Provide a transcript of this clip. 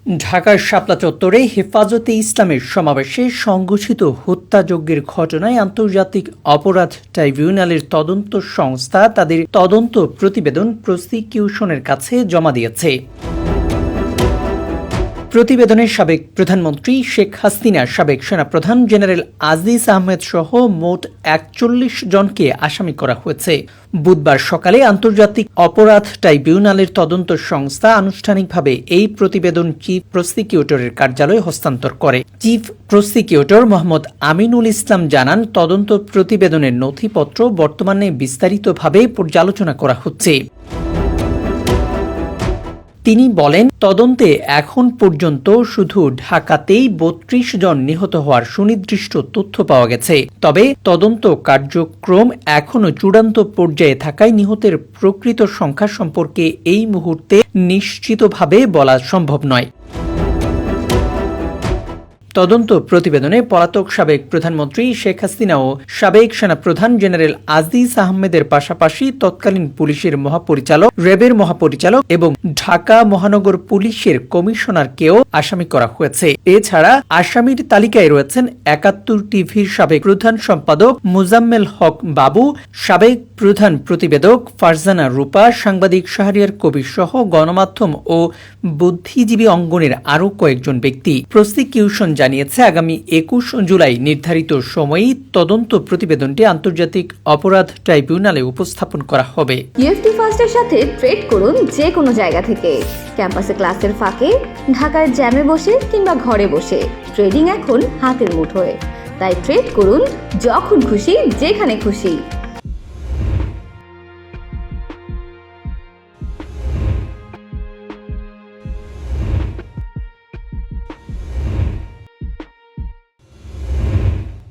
ঢাকার শাপলা চত্বরে হেফাজতে ইসলামের সমাবেশে সংঘটিত হত্যাযজ্ঞের ঘটনায় আন্তর্জাতিক অপরাধ ট্রাইব্যুনালের তদন্ত সংস্থা তাদের তদন্ত প্রতিবেদন প্রসিকিউশনের কাছে জমা দিয়েছে। প্রতিবেদনে সাবেক প্রধানমন্ত্রী শেখ হাসিনা, সাবেক সেনাপ্রধান জেনারেল আজিজ আহমেদ সহ মোট ৪১ জনকে আসামি করা হয়েছে। বুধবার সকালে আন্তর্জাতিক অপরাধ ট্রাইব্যুনালের তদন্ত সংস্থা আনুষ্ঠানিকভাবে এই প্রতিবেদন চিফ প্রসিকিউটরের কার্যালয়ে হস্তান্তর করে। চিফ প্রসিকিউটর মোহাম্মদ আমিনুল ইসলাম জানান, তদন্ত প্রতিবেদনের নথিপত্র বর্তমানে বিস্তারিতভাবে পর্যালোচনা করা হচ্ছে। তিনি বলেন, তদন্তে এখন পর্যন্ত শুধু ঢাকাতেই ৩২ জন নিহত হওয়ার সুনির্দিষ্ট তথ্য পাওয়া গেছে। তবে তদন্ত কার্যক্রম এখনও চূড়ান্ত পর্যায়ে থাকায় নিহতের প্রকৃত সংখ্যা সম্পর্কে এই মুহূর্তে নিশ্চিতভাবে বলা সম্ভব নয়। তদন্ত প্রতিবেদনে পলাতক সাবেক প্রধানমন্ত্রী শেখ হাসিনা ও সাবেক সেনাপ্রধান জেনারেল আজিজ আহমেদের পাশাপাশি তৎকালীন পুলিশের মহাপরিচালক, র্যাবের মহাপরিচালক এবং ঢাকা মহানগর পুলিশের কমিশনারকেও আসামি করা হয়েছে। এছাড়া আসামির তালিকায় রয়েছেন ৭১ টিভির সাবেক প্রধান সম্পাদক মোজাম্মেল হক বাবু, সাবেক প্রধান প্রতিবেদক ফারজানা রূপা, সাংবাদিক শাহরিয়ার কবির সহ গণমাধ্যম ও বুদ্ধিজীবী অঙ্গনের আরও কয়েকজন ব্যক্তি। প্রসিকিউশন জানিয়েছে, আগামী ২১ জুলাই নির্ধারিত সময়েই তদন্ত প্রতিবেদনটি আন্তর্জাতিক অপরাধ ট্রাইব্যুনালে উপস্থাপন করা হবে। ইএফটি ফার্স্টের সাথে ট্রেড করুন যে কোনো জায়গা থেকে। ক্যাম্পাসে ক্লাসের ফাঁকে, ঢাকার জ্যামে বসে কিংবা ঘরে বসে, ট্রেডিং এখন হাতের মুঠোয়। তাই ট্রেড করুন যখন খুশি, যেখানে খুশি।